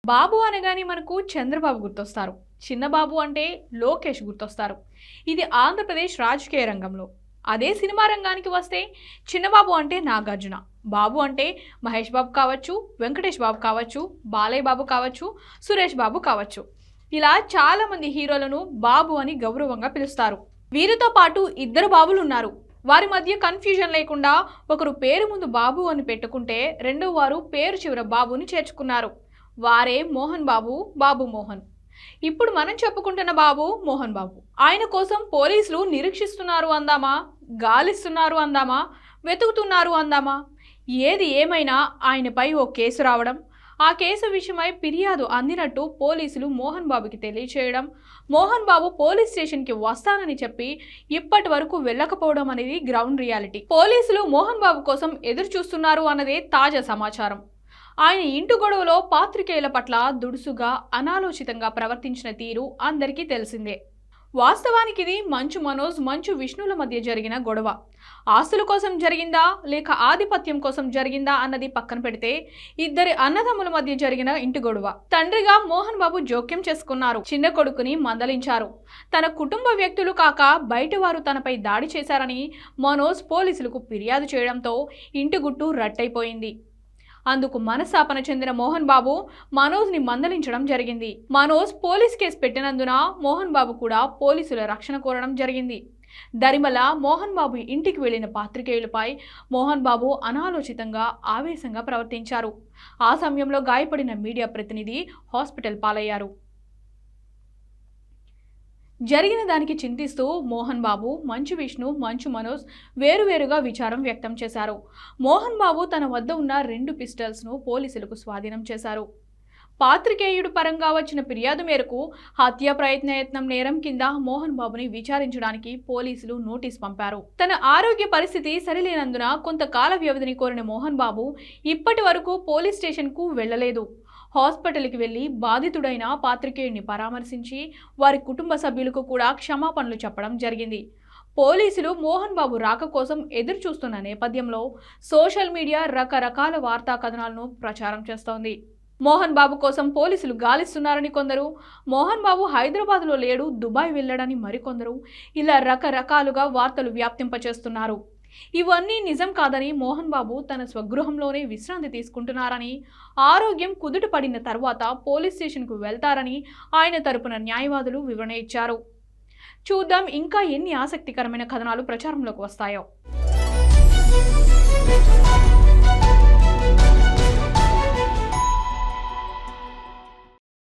బాబు అనగానే మనకు చంద్రబాబు గుర్తొస్తారు. చిన్నబాబు అంటే లోకేష్ గుర్తొస్తారు. ఇది ఆంధ్రప్రదేశ్ రాజకీయ రంగంలో. అదే సినిమా రంగానికి వస్తే చిన్నబాబు అంటే నాగార్జున, బాబు అంటే మహేష్ బాబు కావచ్చు, వెంకటేష్ బాబు కావచ్చు, బాలయ్య బాబు కావచ్చు, సురేష్ బాబు కావచ్చు. ఇలా చాలా మంది హీరోలను బాబు అని గౌరవంగా పిలుస్తారు. వీరితో పాటు ఇద్దరు బాబులు ఉన్నారు. వారి మధ్య కన్ఫ్యూజన్ లేకుండా ఒకరు పేరు ముందు బాబు అని పెట్టుకుంటే రెండో వారు పేరు చివర బాబుని చేర్చుకున్నారు. వారే మోహన్ బాబు, బాబు మోహన్. ఇప్పుడు మనం చెప్పుకుంటున్న బాబు మోహన్ బాబు. ఆయన కోసం పోలీసులు నిరీక్షిస్తున్నారు అందామా, గాలిస్తున్నారు అందామా, వెతుకుతున్నారు అందామా? ఏది ఏమైనా ఆయనపై ఓ కేసు రావడం, ఆ కేసు విషయమై ఫిర్యాదు అందినట్టు పోలీసులు మోహన్ బాబుకి తెలియచేయడం, మోహన్ బాబు పోలీస్ స్టేషన్కి వస్తానని చెప్పి ఇప్పటి వరకు వెళ్ళకపోవడం అనేది గ్రౌండ్ రియాలిటీ. పోలీసులు మోహన్ బాబు కోసం ఎదురు చూస్తున్నారు అన్నదే తాజా సమాచారం. ఆయన ఇంటి గొడవలో పాత్రికేయుల పట్ల దుడుసుగా, అనాలోచితంగా ప్రవర్తించిన తీరు అందరికీ తెలిసిందే. వాస్తవానికి ఇది మంచు మనోజ్, మంచు విష్ణుల మధ్య జరిగిన గొడవ. ఆస్తుల కోసం జరిగిందా లేక ఆధిపత్యం కోసం జరిగిందా అన్నది పక్కన పెడితే ఇద్దరి అన్నదమ్ముల మధ్య జరిగిన ఇంటి గొడవ. తండ్రిగా మోహన్ బాబు జోక్యం చేసుకున్నారు. చిన్న కొడుకుని మందలించారు. తన కుటుంబ వ్యక్తులు కాక బయట వారు తనపై దాడి చేశారని మనోజ్ పోలీసులకు ఫిర్యాదు చేయడంతో ఇంటి గుట్టు రట్టయిపోయింది. అందుకు మనస్తాపన చెందిన మోహన్ బాబు మనోజ్ని మందలించడం జరిగింది. మనోజ్ పోలీస్ కేసు పెట్టినందున మోహన్ బాబు కూడా పోలీసుల రక్షణ కోరడం జరిగింది. దరిమల మోహన్ బాబు ఇంటికి వెళ్లిన పాత్రికేయులపై మోహన్ బాబు అనాలోచితంగా, ఆవేశంగా ప్రవర్తించారు. ఆ సమయంలో గాయపడిన మీడియా ప్రతినిధి హాస్పిటల్ పాలయ్యారు. జరిగిన దానికి చింతిస్తూ మోహన్ బాబు, మంచు విష్ణు, మంచు మనోజ్ వేరువేరుగా విచారం వ్యక్తం చేశారు. మోహన్ బాబు తన వద్ద ఉన్న 2 పిస్టల్స్ను పోలీసులకు స్వాధీనం చేశారు. పాత్రికేయుడు పరంగా వచ్చిన ఫిర్యాదు మేరకు హత్య ప్రయత్నం నేరం కింద మోహన్ బాబుని విచారించడానికి పోలీసులు నోటీస్ పంపారు. తన ఆరోగ్య పరిస్థితి సరిలేనందున కొంతకాల వ్యవధిని కోరిన మోహన్ బాబు ఇప్పటి వరకు పోలీస్ స్టేషన్కు వెళ్లలేదు. హాస్పిటల్కి వెళ్లి బాధితుడైన పాత్రికేయుడిని పరామర్శించి వారి కుటుంబ సభ్యులకు కూడా క్షమాపణలు చెప్పడం జరిగింది. పోలీసులు మోహన్ బాబు రాక కోసం ఎదురు చూస్తున్న నేపథ్యంలో సోషల్ మీడియా రకరకాల వార్తా కథనాలను ప్రచారం చేస్తోంది. మోహన్ బాబు కోసం పోలీసులు గాలిస్తున్నారని కొందరు, మోహన్ బాబు హైదరాబాద్లో లేడు, దుబాయ్ వెళ్ళడని మరికొందరు, ఇలా రకరకాలుగా వార్తలు వ్యాప్తింపచేస్తున్నారు. ఇవన్నీ నిజం కాదని మోహన్ బాబు తన స్వగృహంలోనే విశ్రాంతి తీసుకుంటున్నారని, ఆరోగ్యం కుదుట పడిన తర్వాత పోలీస్ స్టేషన్కు వెళ్తారని ఆయన తరపున న్యాయవాదులు వివరణ ఇచ్చారు. చూద్దాం ఇంకా ఎన్ని ఆసక్తికరమైన కథనాలు ప్రచారంలోకి వస్తాయో.